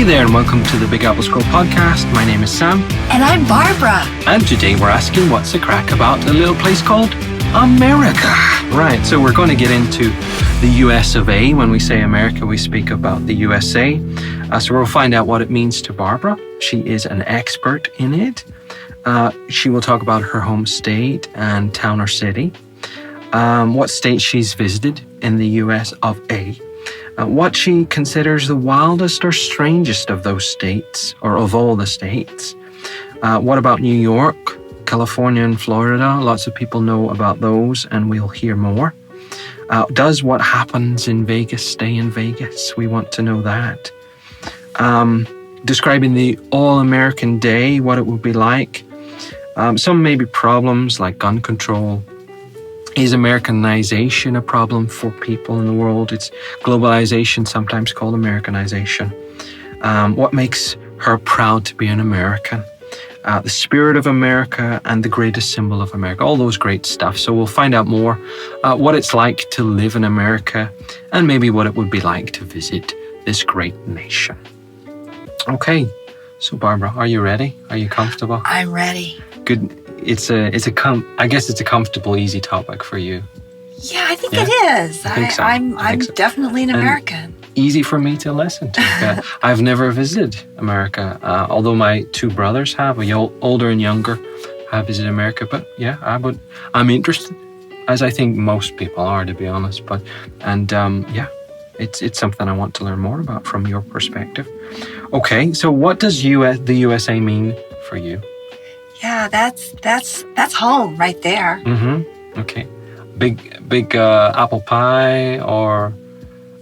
there, and welcome to the Big Apple Scroll podcast. My name is Sam. And I'm Barbara. And today we're asking what's the crack about a little place called America. Right, so we're going to get into the US of A. When we say America, we speak about the USA. So we'll find out what it means to Barbara. She is an expert in it. She will talk about her home state and town or city, what state she's visited in the US of A, what she considers the wildest or strangest of those states, or of all the states. What about New York, California, and Florida? Lots of people know about those, and we'll hear more. Does what happens in Vegas stay in Vegas? We want to know that. Describing the All-American Day, what it would be like. Some maybe problems like gun control. Is Americanization a problem for people in the world? It's globalization, sometimes called Americanization. What makes her proud to be an American? The spirit of America and the greatest symbol of America. All those great stuff. So we'll find out more what it's like to live in America and maybe what it would be like to visit this great nation. Okay, so Barbara, are you ready? Are you comfortable? I'm ready. Good. I guess it's a comfortable, easy topic for you. Yeah, I think it is. I think so. I'm so. definitely an American. Easy for me to listen to. I've never visited America, although my two brothers have, older and younger, have visited America. But yeah, I'm interested, as I think most people are, to be honest. It's something I want to learn more about from your perspective. Okay, so what does the USA mean for you? Yeah, that's home right there. Mm-hmm. Okay. Big apple pie, or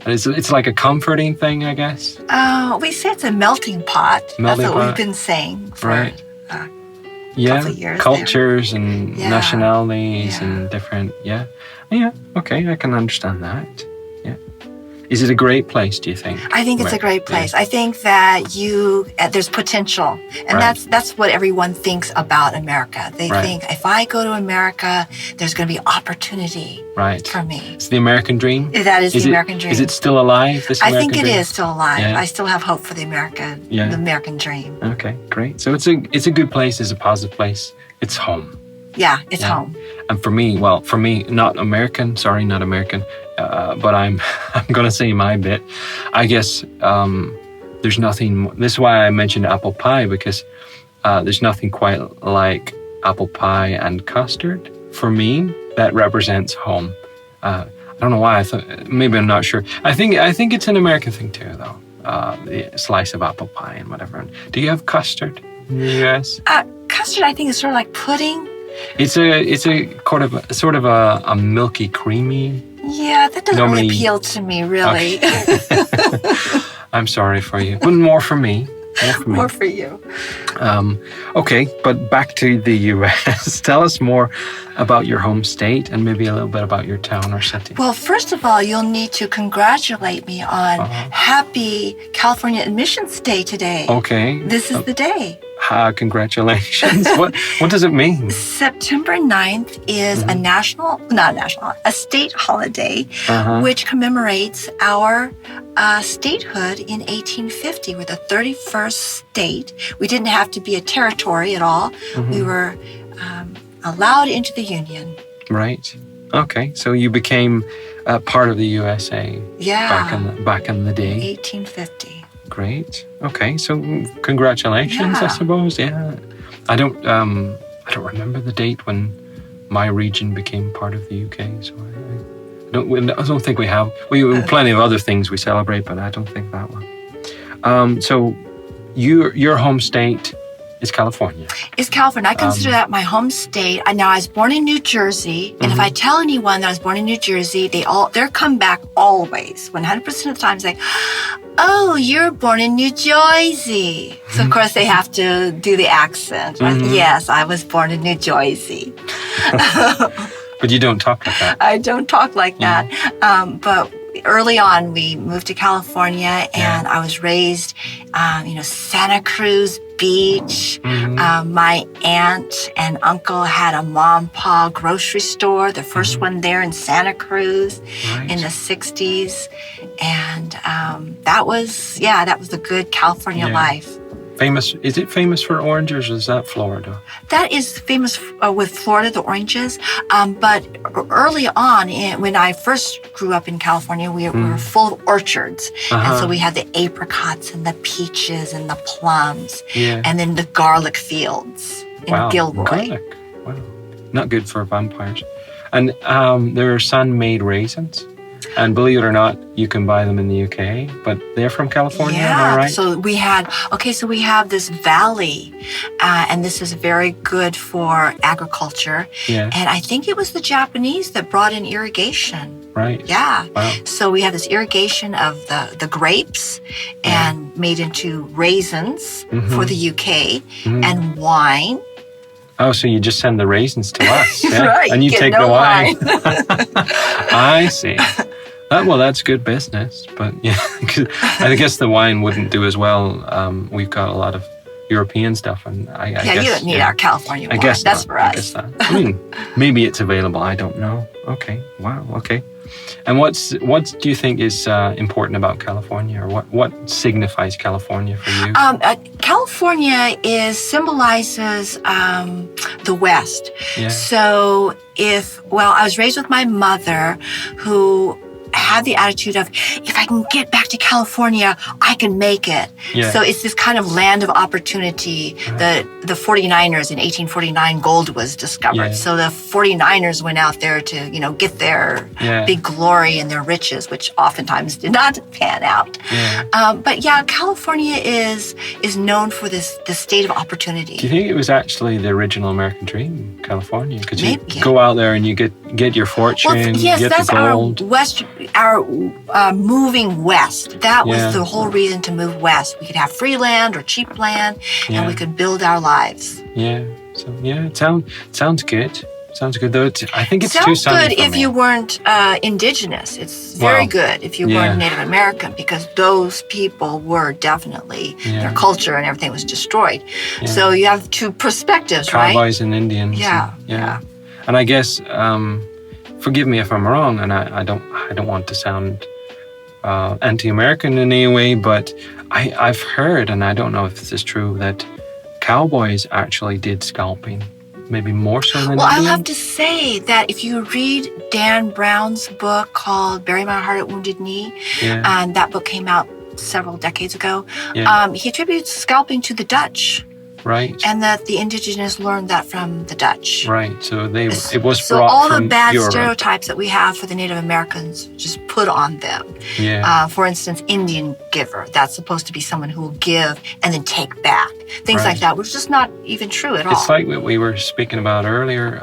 it's like a comforting thing, I guess. We say it's a melting pot. That's what we've been saying for a couple of years. Cultures and nationalities and different. Yeah. Okay, I can understand that. Yeah. Is it a great place, do you think? I think it's a great place. Yeah. I think that there's potential. And that's what everyone thinks about America. They think, if I go to America, there's going to be opportunity for me. It's the American dream? That is the American dream. Is it still alive, this American dream? I think it is still alive. Yeah. I still have hope for the American dream. Okay, great. So it's a good place, it's a positive place. It's home. Yeah, it's home. And for me, not American, but I'm going to say my bit. I guess there's nothing, this is why I mentioned apple pie, because there's nothing quite like apple pie and custard. For me, that represents home. I don't know why, maybe I'm not sure. I think it's an American thing too, though. The slice of apple pie and whatever. Do you have custard in the US? Custard, I think, is sort of like pudding. It's a sort of a milky, creamy. Yeah, that doesn't really appeal to me, really. Okay. I'm sorry for you, but more for me. More for you. Okay, but back to the U.S. Tell us more about your home state and maybe a little bit about your town or city. Well, first of all, you'll need to congratulate me on Happy California Admissions Day today. Okay. This is the day. Congratulations. What does it mean? September 9th is a state holiday, which commemorates our statehood in 1850. We're the 31st state. We didn't have to be a territory at all. We were allowed into the Union. Right. Okay. So you became part of the USA back in the day. 1850. Great. Okay, so congratulations, I suppose. Yeah, I don't remember the date when my region became part of the UK. So I don't think we have. We have plenty of other things we celebrate, but I don't think that one. So your home state is California. Is California. I consider that my home state. Now, I was born in New Jersey, and if I tell anyone that I was born in New Jersey, their comeback always, 100% of the time, is like, "Oh, you're born in New Jersey." So, of course, they have to do the accent. Yes, I was born in New Jersey. But you don't talk like that. I don't talk like that. But early on, we moved to California, and I was raised, Santa Cruz Beach. My aunt and uncle had a mom pa grocery store, the first one there in Santa Cruz in the 60s. And that was a good California life. Is it famous for oranges, or is that Florida? That is famous with Florida, the oranges. But early on, when I first grew up in California, we were full of orchards. And so we had the apricots and the peaches and the plums. And then the garlic fields in Gilroy. Garlic. Wow. Not good for vampires. And there are sun-made raisins. And believe it or not, you can buy them in the UK, but they're from California, am I right? So we have this valley, and this is very good for agriculture. Yeah. And I think it was the Japanese that brought in irrigation. Right. Yeah. Wow. So we have this irrigation of the grapes and made into raisins for the UK and wine. Oh, so you just send the raisins to us, yeah? Right. And you get take no the wine. I wine. see. Well, that's good business, but yeah, I guess the wine wouldn't do as well. We've got a lot of European stuff, and I guess, you don't need our California wine. I guess that's not. for us. I guess that. I mean, maybe it's available. I don't know. Okay. Wow. Okay. And what do you think is important about California, or what signifies California for you? California symbolizes the West. Yeah. So I was raised with my mother, who had the attitude of, if I can get back to California, I can make it. Yeah. So it's this kind of land of opportunity. Right. The 49ers in 1849, gold was discovered. Yeah. So the 49ers went out there to, get their big glory and their riches, which oftentimes did not pan out. Yeah. But California is known for the state of opportunity. Do you think it was actually the original American dream, California? Because you Maybe. go out there and you get your fortune, yes, get that's the gold. our moving west. That was Yeah. the whole reason to move west. We could have free land or cheap land, and we could build our lives. Yeah. So it sounds good. Sounds good, though. I think it's too Sounds sunny good for if me. you weren't indigenous. It's very good if you weren't Native American, because those people were definitely, their culture and everything was destroyed. Yeah. So you have two perspectives, right? Cowboys and Indians. Yeah. And I guess, forgive me if I'm wrong, and I don't want to sound anti-American in any way, but I've heard, and I don't know if this is true, that cowboys actually did scalping. Maybe more so than Well, Indians? I'll have to say that if you read Dan Brown's book called Bury My Heart at Wounded Knee, and that book came out several decades ago, he attributes scalping to the Dutch. Right. And that the indigenous learned that from the Dutch. Right. So it was so brought all from the bad Europe. stereotypes that we have for the Native Americans just put on them. Yeah. For instance, Indian giver. That's supposed to be someone who will give and then take back. Things like that, which is just not even true at all. It's like what we were speaking about earlier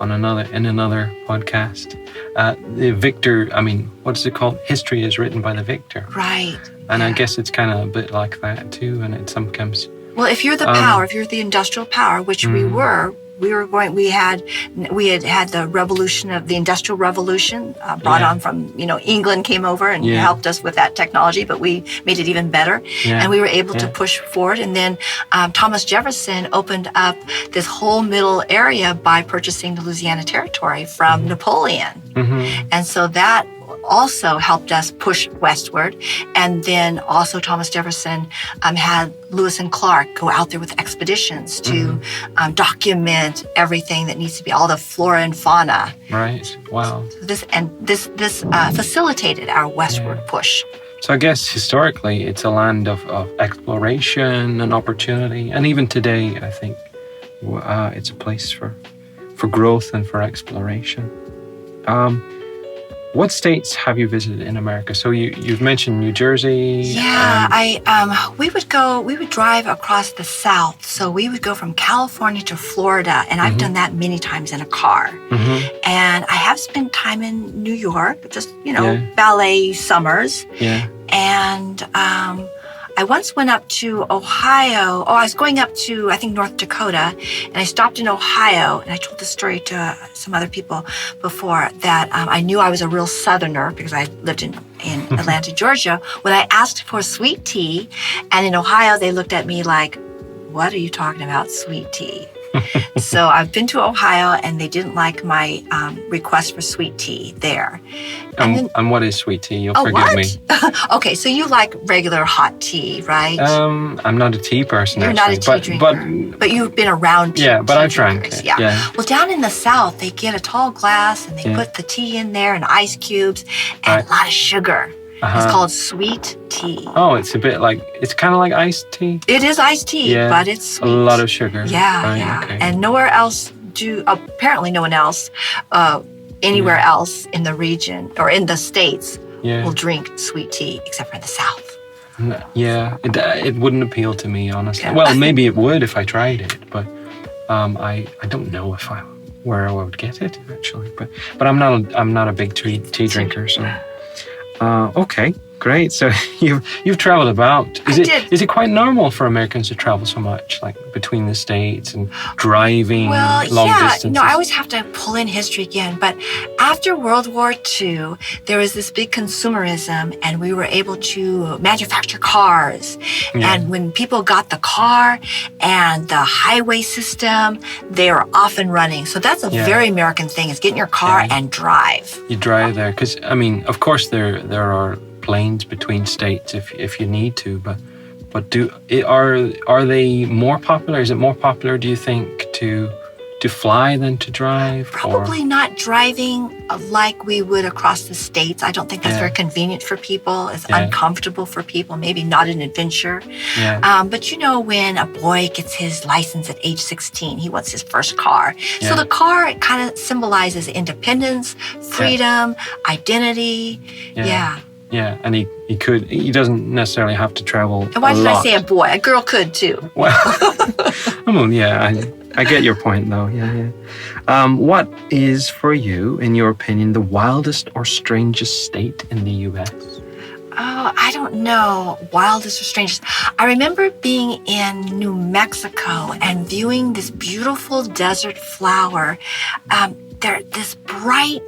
in another podcast. The victor. I mean, what is it called? History is written by the victor. Right. And I guess it's kind of a bit like that too. And it sometimes. Well, if you're the power, if you're the industrial power, which we had the revolution of the Industrial Revolution brought on from, England came over and helped us with that technology, but we made it even better. Yeah. And we were able to push forward. And then Thomas Jefferson opened up this whole middle area by purchasing the Louisiana Territory from Napoleon. Mm-hmm. And so that also helped us push westward. And then also Thomas Jefferson had Lewis and Clark go out there with expeditions to document everything that needs to be, all the flora and fauna. Right. Wow. So this facilitated our westward push. So I guess historically it's a land of exploration and opportunity. And even today, I think it's a place for growth and for exploration. What states have you visited in America? So you've mentioned New Jersey. Yeah, we would drive across the South. So we would go from California to Florida, and I've done that many times in a car. Mm-hmm. And I have spent time in New York, just ballet summers. Yeah. And I once went up to Ohio. I was going up to, I think, North Dakota, and I stopped in Ohio, and I told this story to some other people before, that I knew I was a real Southerner because I lived in Atlanta, Georgia, when I asked for sweet tea, and in Ohio, they looked at me like, what are you talking about, sweet tea? So I've been to Ohio, and they didn't like my request for sweet tea there. And what is sweet tea? You'll forgive what? me. Okay, so you like regular hot tea, right? I'm not a tea person. You're actually, not a tea drinker, but you've been around tea. Yeah, but I've drank drinkers. it. Yeah. Well, down in the South, they get a tall glass, and they put the tea in there, and ice cubes, and a lot of sugar. It's called sweet tea. Oh, it's kind of like iced tea? It is iced tea, but it's sweet. A lot of sugar. Yeah. Okay. And nowhere else apparently no one else, anywhere else in the region or in the States will drink sweet tea except for in the South. Yeah, it wouldn't appeal to me, honestly. Yeah. Well, maybe it would if I tried it, but I don't know where I would get it, actually. But I'm not a big tea drinker, so... Okay, great. So you've traveled about. Is it quite normal for Americans to travel so much, like between the states and driving long distances? I always have to pull in history again. But after World War II, there was this big consumerism, and we were able to manufacture cars. Yeah. And when people got the car and the highway system, they were off and running. So that's a very American thing: is get in your car and drive. You drive there, because of course there are planes between states if you need to, but are they more popular? Is it more popular, do you think, to fly than to drive? Probably not driving like we would across the states. I don't think that's very convenient for people. It's uncomfortable for people. Maybe not an adventure. Yeah. But when a boy gets his license at age 16, he wants his first car. Yeah. So the car kind of symbolizes independence, freedom, identity. Yeah. Yeah, and he doesn't necessarily have to travel. And why did I say a boy? A girl could too. Well, I get your point though. Yeah. What is for you, in your opinion, the wildest or strangest state in the U.S.? Oh, I don't know. Wildest or strangest. I remember being in New Mexico and viewing this beautiful desert flower. This bright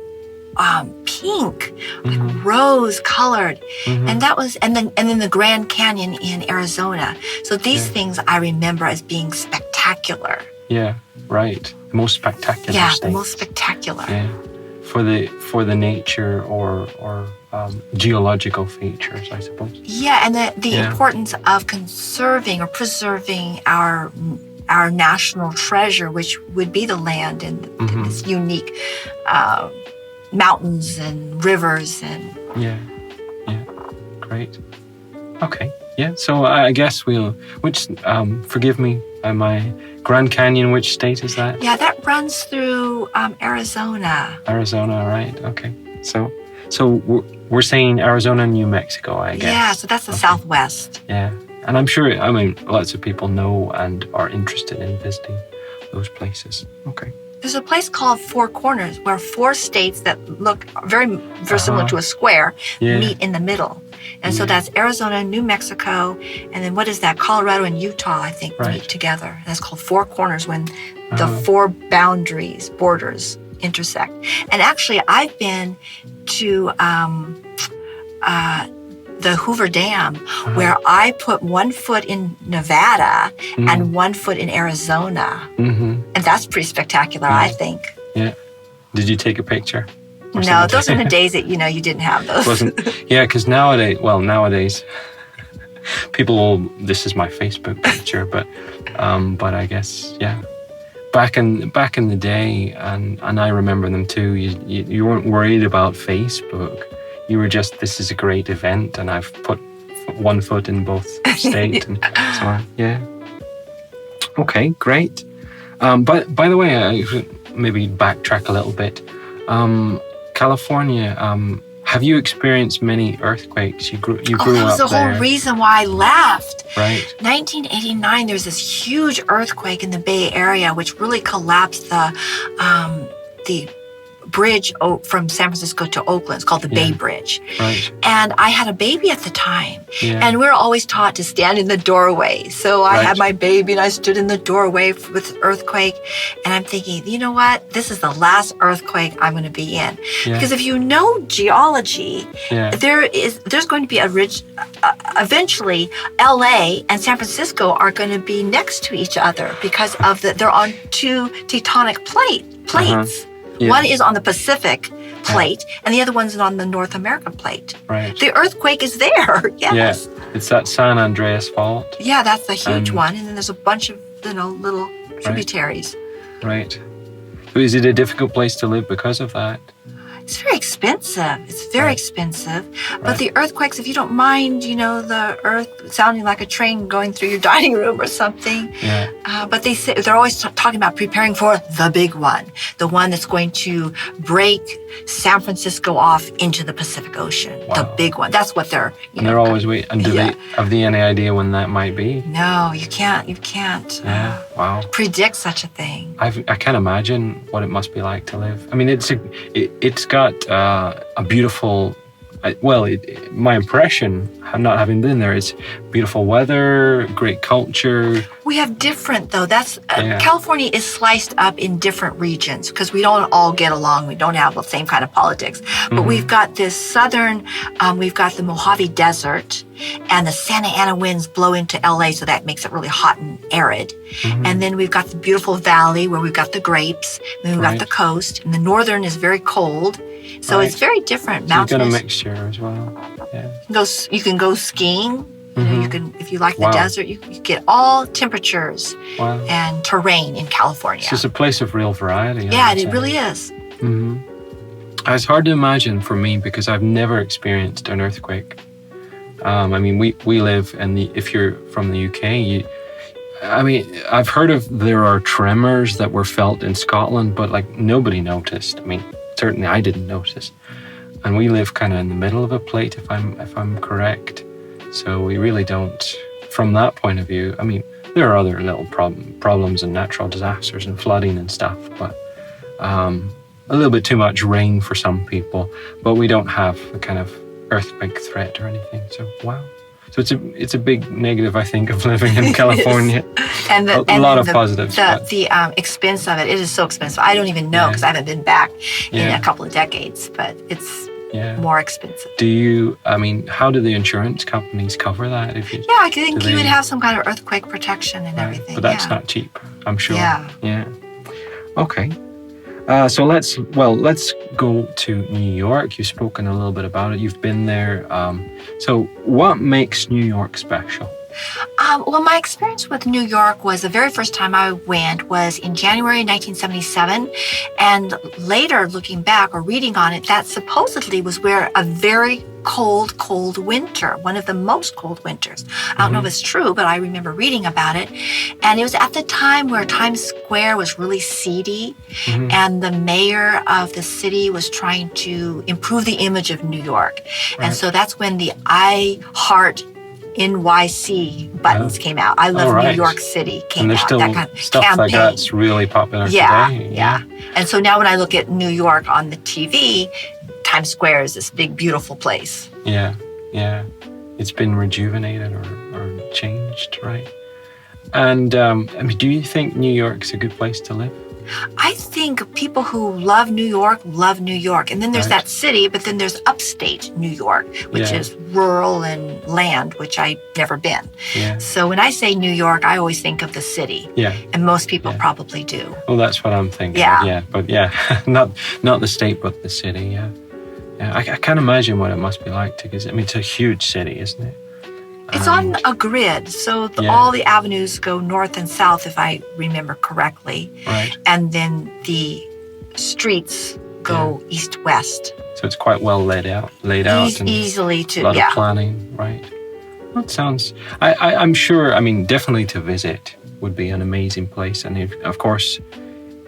pink, like rose colored. And that was, and then the Grand Canyon in Arizona. So these things I remember as being spectacular. Yeah, right. The most spectacular state. The most spectacular. Yeah. For the nature or geological features, I suppose. Yeah, and the importance of conserving or preserving our national treasure, which would be the land and this unique mountains and rivers and great. Okay, so I guess forgive me, my Grand Canyon, which state is that? Yeah, that runs through Arizona. Arizona, right? Okay, so we're saying Arizona and New Mexico, I guess. Yeah, so that's the Southwest. Yeah, and I'm sure lots of people know and are interested in visiting those places. Okay. There's a place called Four Corners where four states that look very similar to a square meet in the middle. And so that's Arizona, New Mexico, and then what is that? Colorado and Utah, I think, meet together. And that's called Four Corners, when the four borders intersect. And actually, I've been to the Hoover Dam, where I put 1 foot in Nevada and 1 foot in Arizona. And that's pretty spectacular, I think. Yeah. Did you take a picture? No, those are the days that, you didn't have those. Because nowadays, people this is my Facebook picture, but I guess, back in the day, and I remember them too, you weren't worried about Facebook. You were just, this is a great event, and I've put 1 foot in both states and so on. Yeah. Okay, great. But by the way, I should maybe backtrack a little bit. California, have you experienced many earthquakes? You grew up there. That was the whole reason why I left. Right. 1989, there was this huge earthquake in the Bay Area, which really collapsed the bridge from San Francisco to Oakland. It's called the Bay Bridge. Right. And I had a baby at the time. Yeah. And we were always taught to stand in the doorway. So I had my baby and I stood in the doorway with earthquake. And I'm thinking, you know what? This is the last earthquake I'm going to be in. Yeah. Because if you know geology, there's going to be eventually LA and San Francisco are going to be next to each other because of they're on two tectonic plates. Yeah. One is on the Pacific plate and the other one's on the North American plate. Right. The earthquake is there. Yes. Yeah. It's that San Andreas fault. Yeah, that's the huge one. And then there's a bunch of, little tributaries. Right. So is it a difficult place to live because of that? It's very expensive. It's very expensive. But the earthquakes, if you don't mind, the earth sounding like a train going through your dining room or something. Yeah. But they're always talking about preparing for the big one, the one that's going to break San Francisco off into the Pacific Ocean. Wow. The big one. That's what they're. And they're always waiting. And do they have any idea when that might be? No, you can't. Wow. Predict such a thing. I can't imagine what it must be like to live. I mean, it's got a beautiful. My impression, not having been there, is beautiful weather, great culture. We have different, though. California is sliced up in different regions because we don't all get along. We don't have the same kind of politics. But we've got this southern, we've got the Mojave Desert, and the Santa Ana winds blow into LA, so that makes it really hot and arid. And then we've got the beautiful valley where we've got the grapes, and then we've got the coast, and the northern is very cold. So it's very different. So you've got a mixture as well. Yeah. You can go skiing. You can, if you like the desert, you get all temperatures and terrain in California. So it's a place of real variety. Yeah, it really is. It's hard to imagine for me because I've never experienced an earthquake. I mean, we live if you're from the UK, I've heard there are tremors that were felt in Scotland, but nobody noticed. I mean, certainly I didn't notice. And we live kind of in the middle of a plate, if I'm correct. So we really don't, from that point of view, I mean, there are other little problems and natural disasters and flooding and stuff, but a little bit too much rain for some people, but we don't have a kind of earthquake threat or anything. So, wow. So it's a big negative, I think, of living in California. And a lot of positives. The expense of it is so expensive. I don't even know because I haven't been back in a couple of decades, but it's more expensive. How do the insurance companies cover that? I think you would have some kind of earthquake protection and everything. But that's not cheap, I'm sure. Yeah. Okay. So let's go to New York. You've spoken a little bit about it. You've been there. So what makes New York special? My experience with New York was the very first time I went was in January 1977. And later, looking back or reading on it, that supposedly was where a very cold winter, one of the most cold winters. I don't know if it's true, but I remember reading about it. And it was at the time where Times Square was really seedy and the mayor of the city was trying to improve the image of New York. Right. And so that's when the I Heart NYC buttons came out. I Love New York City came out. That kind of stuff campaign. Like that's really popular today. Yeah. And so now when I look at New York on the TV, Times Square is this big, beautiful place. Yeah. It's been rejuvenated or changed, right? And do you think New York's a good place to live? I think people who love New York. And then there's that city, but then there's upstate New York, which is rural and land, which I've never been. Yeah. So when I say New York, I always think of the city. Yeah. And most people probably do. Well, that's what I'm thinking. Yeah. But not the state, but the city. Yeah. I can't imagine what it must be like because it's a huge city, isn't it? It's on a grid, so all the avenues go north and south, if I remember correctly. Right. And then the streets go east-west. So it's quite well laid out. Easily to, a lot of planning, right? That sounds, I'm sure, definitely to visit would be an amazing place. And of course,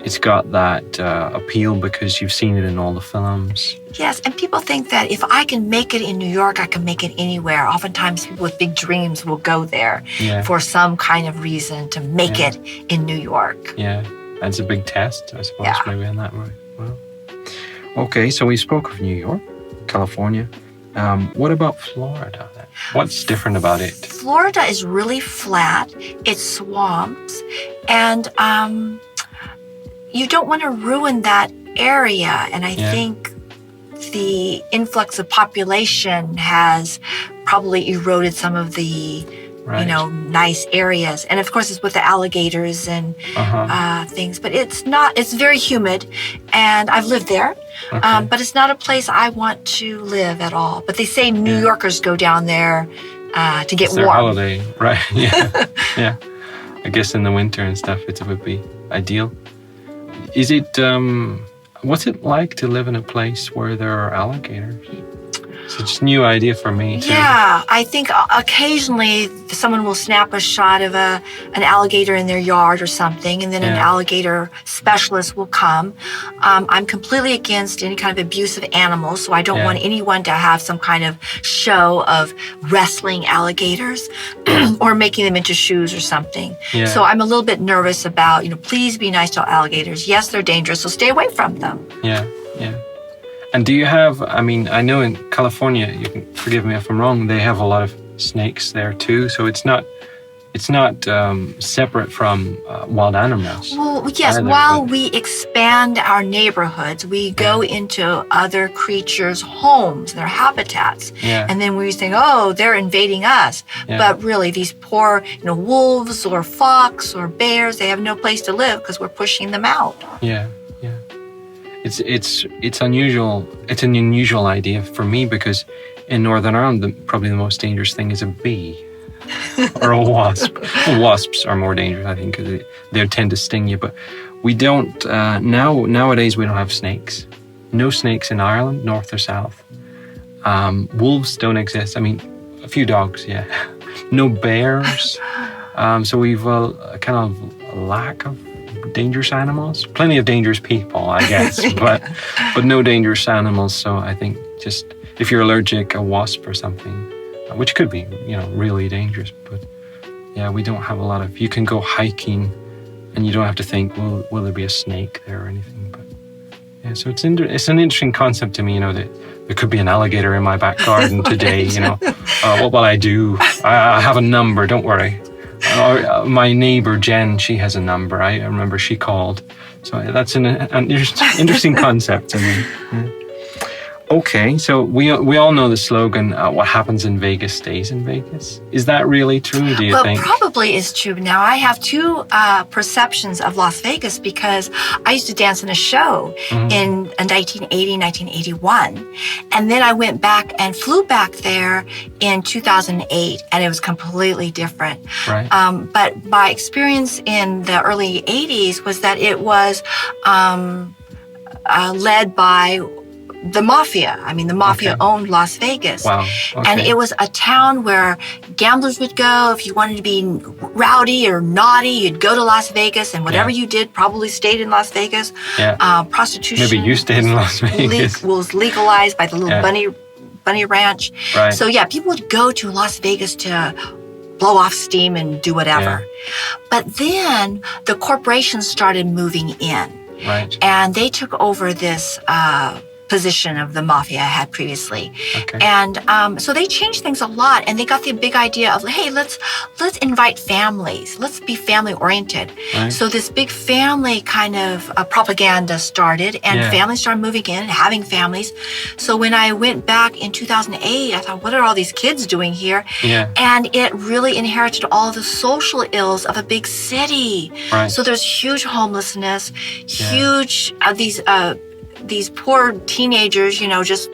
it's got that appeal because you've seen it in all the films. Yes, and people think that if I can make it in New York, I can make it anywhere. Oftentimes people with big dreams will go there for some kind of reason to make it in New York. Yeah, that's a big test, I suppose, maybe in that way. Well, Okay, so we spoke of New York, California. What about Florida then? What's different about it? Florida is really flat. It's swamps. And you don't want to ruin that area. And I think the influx of population has probably eroded some of the, nice areas. And of course, it's with the alligators and things. But it's very humid. And I've lived there. Okay. But it's not a place I want to live at all. But they say New Yorkers go down there to get warm. Holiday, right? Yeah. Yeah. I guess in the winter and stuff, it would be ideal. Is it, what's it like to live in a place where there are alligators? It's just a new idea for me, too. Yeah, I think occasionally someone will snap a shot of an alligator in their yard or something, and then an alligator specialist will come. I'm completely against any kind of abuse of animals, so I don't want anyone to have some kind of show of wrestling alligators or making them into shoes or something. Yeah. So I'm a little bit nervous about, please be nice to alligators. Yes, they're dangerous, so stay away from them. Yeah, yeah. And do you have, I know in California, you can forgive me if I'm wrong, they have a lot of snakes there too. So it's not separate from wild animals. Well, yes, while we expand our neighborhoods, we go into other creatures' homes, their habitats. Yeah. And then we think, they're invading us. Yeah. But really, these poor, wolves or fox or bears, they have no place to live because we're pushing them out. Yeah. It's unusual. It's an unusual idea for me because in Northern Ireland, probably the most dangerous thing is a bee or a wasp. Well, wasps are more dangerous, I think, because they tend to sting you. But we don't nowadays. We don't have snakes. No snakes in Ireland, north or south. Wolves don't exist. A few dogs, yeah. No bears. So we've a kind of lack of dangerous animals. Plenty of dangerous people, I guess, but no dangerous animals. So I think just if you're allergic, a wasp or something, which could be, really dangerous. But yeah, we don't have a lot of. You can go hiking, and you don't have to think, will there be a snake there or anything? But yeah, so it's an interesting concept to me. That there could be an alligator in my back garden today. What will I do? I have a number. Don't worry. My neighbor Jen, she has a number. I remember she called. So that's an interesting concept to me. Yeah. Okay, so we all know the slogan, what happens in Vegas stays in Vegas. Is that really true, do you think? Well, probably is true. Now, I have two perceptions of Las Vegas because I used to dance in a show in 1980, 1981. And then I went back and flew back there in 2008, and it was completely different. Right. But my experience in the early 80s was that it was led by the mafia. The mafia owned Las Vegas. Wow. Okay. And it was a town where gamblers would go. If you wanted to be rowdy or naughty, you'd go to Las Vegas, and whatever you did probably stayed in Las Vegas. Yeah. Prostitution. Maybe you stayed in Las Vegas. Was legalized by the little bunny ranch. Right. So people would go to Las Vegas to blow off steam and do whatever. Yeah. But then the corporations started moving in. Right. And they took over this position of the mafia I had previously. Okay. And so they changed things a lot, and they got the big idea of, hey, let's invite families. Let's be family oriented. Right. So this big family kind of propaganda started, and families started moving in and having families. So when I went back in 2008, I thought, what are all these kids doing here? Yeah. And it really inherited all the social ills of a big city. Right. So there's huge homelessness, huge these poor teenagers, just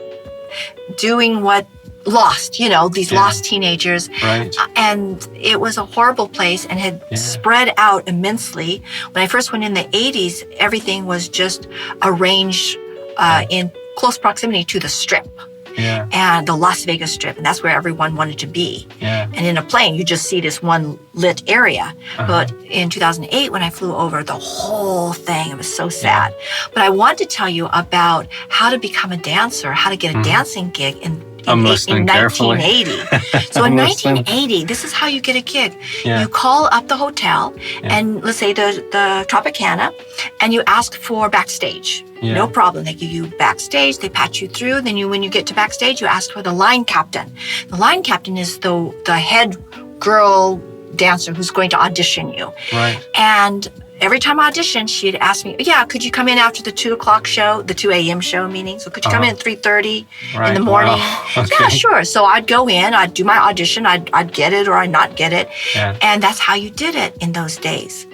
doing what lost, these lost teenagers. Right. And it was a horrible place and had spread out immensely. When I first went in the 80s, everything was just arranged in close proximity to the Strip. Yeah. And the Las Vegas Strip, and that's where everyone wanted to be. Yeah. And in a plane, you just see this one lit area. But in 2008, when I flew over, the whole thing, it was so sad. But I wanted to tell you about how to become a dancer, how to get a dancing gig I'm listening carefully. 1980. So in 1980, this is how you get a gig. Yeah. You call up the hotel, and let's say the Tropicana, and you ask for backstage. Yeah. No problem. They give you backstage. They patch you through. Then when you get to backstage, you ask for the line captain. The line captain is the head girl dancer who's going to audition you. Right. And every time I auditioned, she'd ask me, could you come in after the 2 o'clock show, the 2 a.m. show meaning? So could you come in at 3:30 in the morning? Wow. Okay. Yeah, sure. So I'd go in, I'd do my audition, I'd get it or I'd not get it. Yeah. And that's how you did it in those days.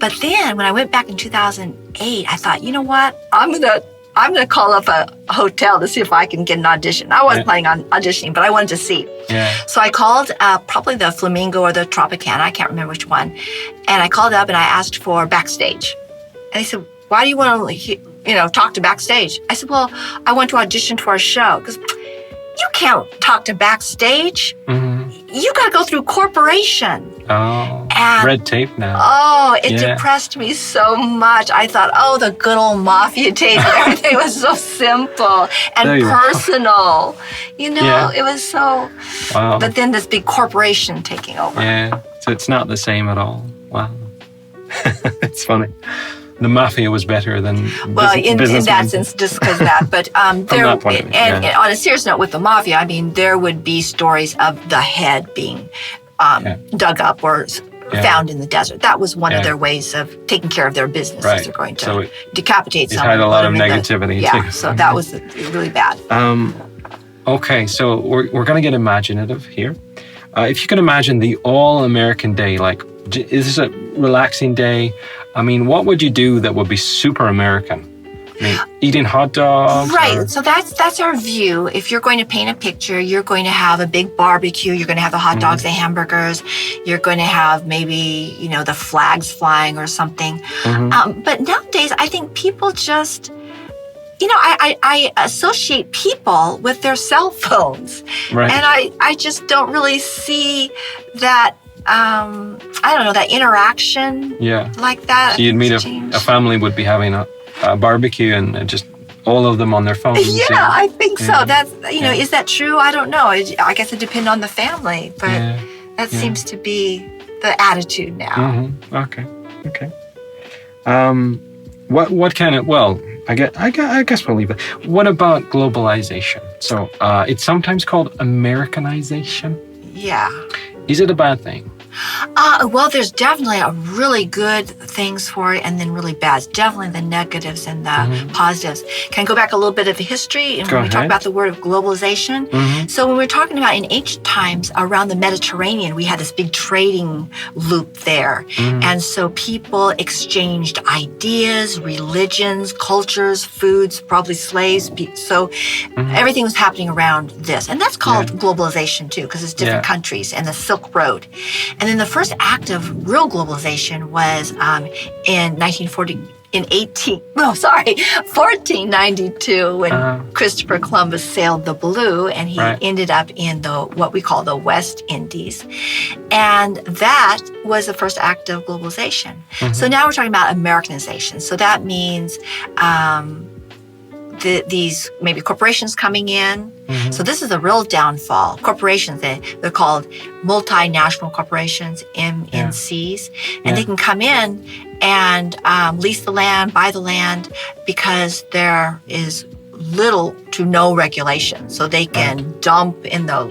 But then when I went back in 2008, I thought, you know what? I'm gonna call up a hotel to see if I can get an audition. I wasn't planning on auditioning, but I wanted to see. Yeah. So I called probably the Flamingo or the Tropicana. I can't remember which one. And I called up and I asked for backstage. And they said, why do you want to, talk to backstage? I said, well, I want to audition for a show. Because you can't talk to backstage. Mm-hmm. You got to go through corporation. Oh, and, red tape now. Oh, it depressed me so much. I thought, the good old mafia days. Everything was so simple and personal. It was so... Wow. But then this big corporation taking over. Yeah, so it's not the same at all. Wow. It's funny. The mafia was better than in that sense, just because of that. But on a serious note, with the mafia, I mean, there would be stories of the head being dug up or found in the desert. That was one of their ways of taking care of their business. Right. They're going to decapitate someone. It had a lot of negativity too. So that was really bad. Okay, so we're going to get imaginative here. If you can imagine the all-American day, like, is this a relaxing day? I mean, what would you do that would be super American? I mean, eating hot dogs? Right. So that's our view. If you're going to paint a picture, you're going to have a big barbecue. You're going to have the hot dogs, the hamburgers. You're going to have maybe, the flags flying or something. Mm-hmm. But nowadays, I think people just... I associate people with their cell phones. Right. And I just don't really see that, that interaction like that. So you'd meet a family would be having a barbecue and just all of them on their phones. Yeah, I think so. That's, is that true? I don't know. I guess it depends on the family, but that seems to be the attitude now. Mm-hmm. Okay. What kind of, I guess we'll leave it. What about globalization? So it's sometimes called Americanization. Yeah. Is it a bad thing? Well, there's definitely really good things for it and then really bad. Definitely the negatives and the positives. Can I go back a little bit of history? And when we talk about the word of globalization. Mm-hmm. So when we're talking about in ancient times around the Mediterranean, we had this big trading loop there. Mm-hmm. And so people exchanged ideas, religions, cultures, foods, probably slaves. So everything was happening around this. And that's called globalization too, because it's different countries and the Silk Road. And then the first act of real globalization was in 1492 when Christopher Columbus sailed the blue and he ended up in what we call the West Indies. And that was the first act of globalization. Mm-hmm. So now we're talking about Americanization. So that means these maybe corporations coming in. Mm-hmm. So this is a real downfall. Corporations, they're called multinational corporations, MNCs, and they can come in and lease the land, buy the land, because there is little to no regulation. So they can dump in the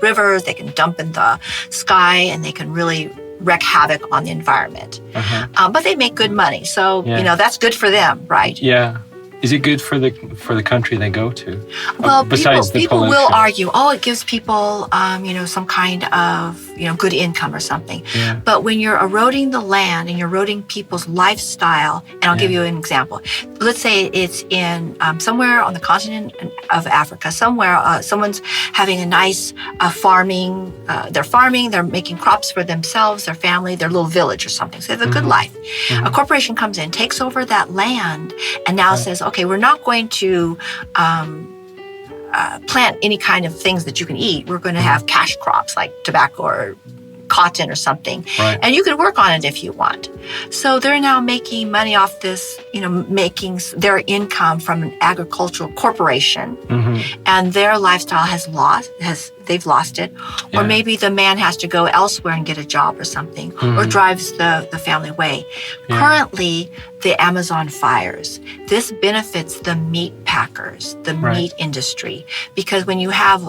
rivers, they can dump in the sky, and they can really wreak havoc on the environment. Uh-huh. But they make good money. So, that's good for them, right? Yeah. Is it good for the country they go to? Well, besides people will argue, it gives people, some kind of, good income or something. Yeah. But when you're eroding the land and you're eroding people's lifestyle, and I'll give you an example. Let's say it's in somewhere on the continent of Africa, somewhere someone's having a nice farming. They're farming, they're making crops for themselves, their family, their little village or something. So they have a good life. Mm-hmm. A corporation comes in, takes over that land, and now says, okay, we're not going to plant any kind of things that you can eat. We're going to have cash crops like tobacco or cotton or something. Right. And you can work on it if you want. So they're now making money off this, making their income from an agricultural corporation. And their lifestyle they've lost it. Yeah. Or maybe the man has to go elsewhere and get a job or something, or drives the family away. Yeah. Currently, the Amazon fires. This benefits the meat packers, the meat industry, because when you have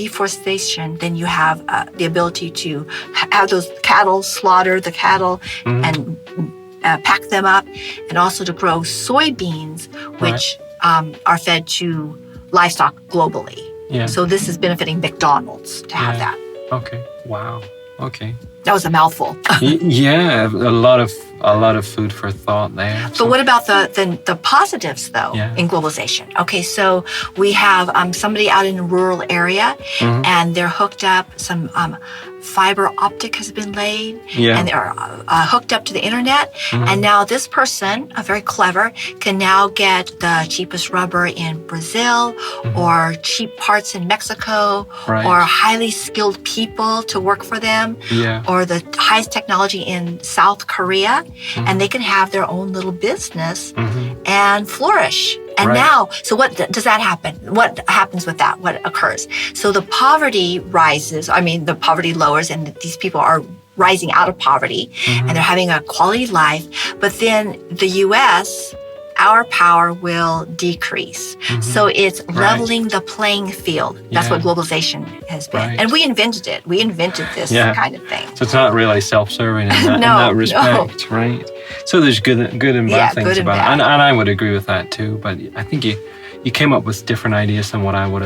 deforestation, then you have the ability to have those cattle, slaughter the cattle, and pack them up, and also to grow soybeans, which are fed to livestock globally. Yeah. So this is benefiting McDonald's to have that. Okay. Wow. Okay. That was a mouthful. Yeah, a lot of food for thought there. But what about the positives, though, Yeah. in globalization? Okay, so we have somebody out in a rural area, and they're hooked up. Some fiber optic has been laid, Yeah. and they're hooked up to the internet. And now this person, very clever, can now get the cheapest rubber in Brazil, or cheap parts in Mexico, Right. or highly skilled people to work for them, Yeah. or the highest technology in South Korea, and they can have their own little business and flourish. And Right. now, so what does that happen? What happens with that? What occurs? So the poverty rises, the poverty lowers, and these people are rising out of poverty, and they're having a quality life. But then the U.S., our power will decrease. So it's leveling the playing field. That's what globalization has been. Right. And we invented it. We invented this kind of thing. So it's not really self-serving in that respect, right? So there's good and bad things good and about bad. it. And I would agree with that too. But I think you came up with different ideas than what I would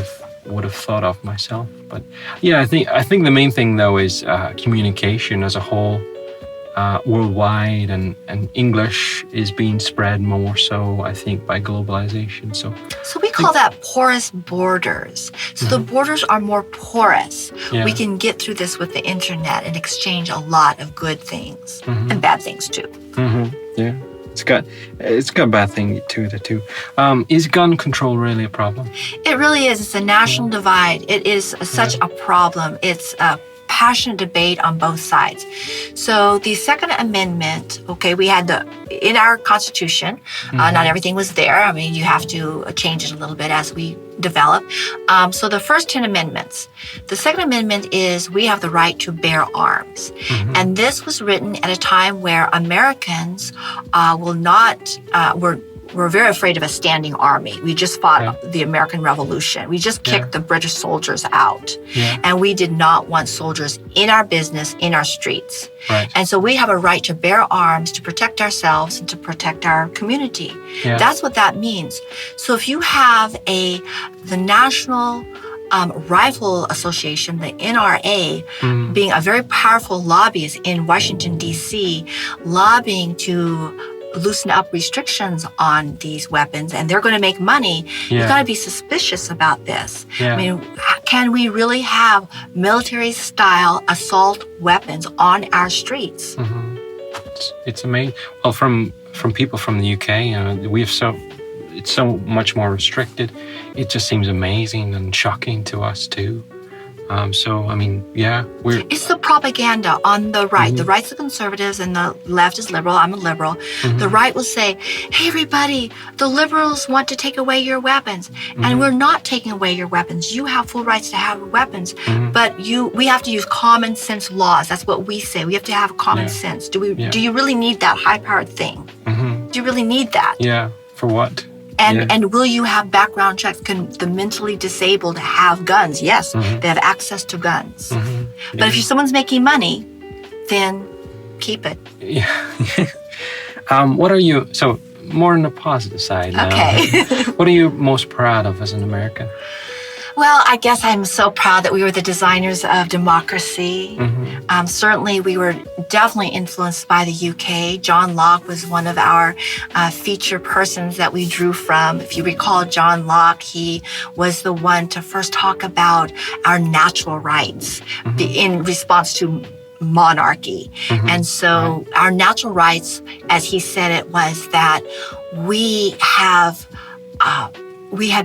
have thought of myself. But yeah, I think the main thing though is communication as a whole. Worldwide, and English is being spread more so, I think, by globalization. So we call that porous borders. So the borders are more porous. Yeah. We can get through this with the internet and exchange a lot of good things and bad things too. Yeah, it's got bad thing too. Is gun control really a problem? It really is. It's a national divide. It is such a problem. It's a passionate debate on both sides. So the Second Amendment, we had in our Constitution, not everything was there. You have to change it a little bit as we develop. So the first 10 amendments. The Second Amendment is we have the right to bear arms. And this was written at a time where Americans were very afraid of a standing army. We just fought the American Revolution. We just kicked the British soldiers out. Yeah. And we did not want soldiers in our business, in our streets. Right. And so we have a right to bear arms to protect ourselves and to protect our community. Yeah. That's what that means. So if you have the National Rifle Association, the NRA, being a very powerful lobbyist in Washington, D.C., lobbying to loosen up restrictions on these weapons, and they're going to make money, you've got to be suspicious about this. Yeah. Can we really have military-style assault weapons on our streets? It's amazing. Well, from people from the UK, we have it's so much more restricted. It just seems amazing and shocking to us too. It's the propaganda on the right. The right's the conservatives and the left is liberal. I'm a liberal. The right will say, hey, everybody, the liberals want to take away your weapons. And we're not taking away your weapons. You have full rights to have weapons. But we have to use common sense laws. That's what we say. We have to have common sense. Do you really need that high-powered thing? Do you really need that? Yeah. For what? And will you have background checks? Can the mentally disabled have guns? Yes, they have access to guns. But if someone's making money, then keep it. Yeah. What are you, so more on the positive side now. Okay. What are you most proud of as an American? Well, I guess I'm so proud that we were the designers of democracy. Certainly, we were definitely influenced by the UK. John Locke was one of our feature persons that we drew from. If you recall John Locke, he was the one to first talk about our natural rights in response to monarchy. And so our natural rights, as he said it, was that we have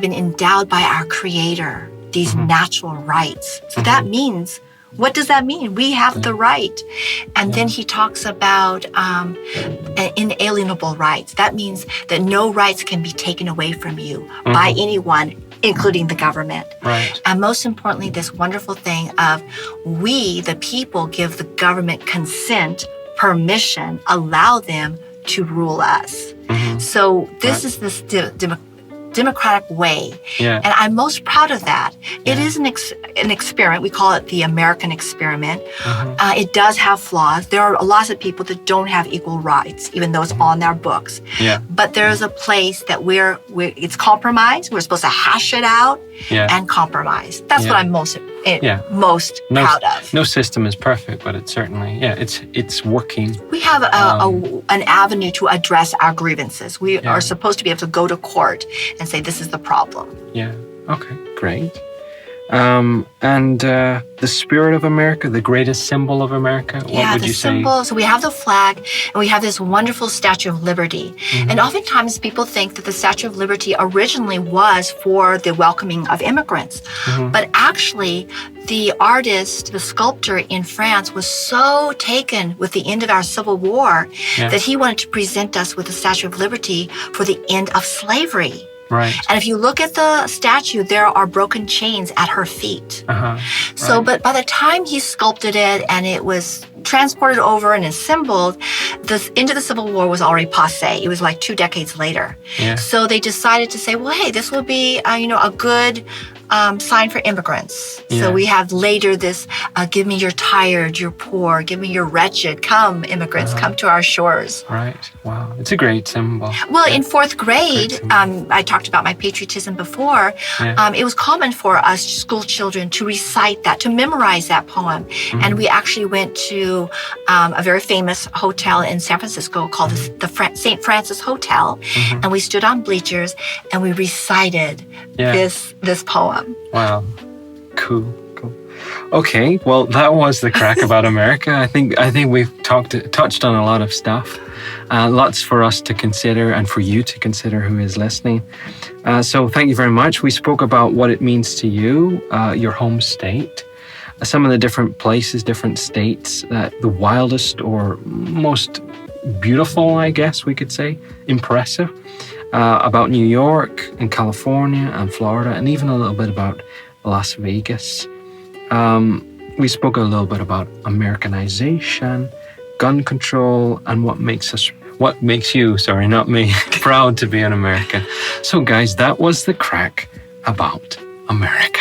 been endowed by our Creator, these natural rights. So that means What does that mean? We have the right. And then he talks about inalienable rights. That means that no rights can be taken away from you by anyone, including the government. Right. And most importantly, this wonderful thing of we, the people, give the government consent, permission, allow them to rule us. So this is this democratic way. Yeah. And I'm most proud of that. It is an experiment. We call it the American experiment. It does have flaws. There are lots of people that don't have equal rights, even though it's on their books. Yeah. But there's a place that we're it's compromised. We're supposed to hash it out and compromise. That's what I'm most proud of. No system is perfect, but it's certainly, it's working. We have an avenue to address our grievances. We are supposed to be able to go to court and say, this is the problem. Yeah. Okay, great. And the spirit of America, the greatest symbol of America, what would you say? So we have the flag, and we have this wonderful Statue of Liberty. And oftentimes people think that the Statue of Liberty originally was for the welcoming of immigrants. But actually, the artist, the sculptor in France was so taken with the end of our Civil War that he wanted to present us with the Statue of Liberty for the end of slavery. Right. And if you look at the statue, there are broken chains at her feet. So, but by the time he sculpted it and it was transported over and assembled, the end of the Civil War was already passé. It was like 2 decades later. So they decided to say, well, hey, this will be, a good sign for immigrants. So we have later this, give me your tired, your poor, give me your wretched. Come, immigrants, come to our shores. Right. Wow. It's a great symbol. Well, in 4th grade, I talked about my patriotism before. It was common for us school children to recite that, to memorize that poem. And we actually went to a very famous hotel in San Francisco called the St. Francis Hotel. And we stood on bleachers and we recited this poem. Wow. Cool. Okay, well, that was the crack about America. I think we've touched on a lot of stuff. Lots for us to consider and for you to consider who is listening. So thank you very much. We spoke about what it means to you, your home state, some of the different places, different states, the wildest or most beautiful, I guess we could say, impressive, about New York and California and Florida, and even a little bit about Las Vegas. We spoke a little bit about Americanization, gun control, and what makes you, not me, proud to be an American. So guys, that was the crack about America.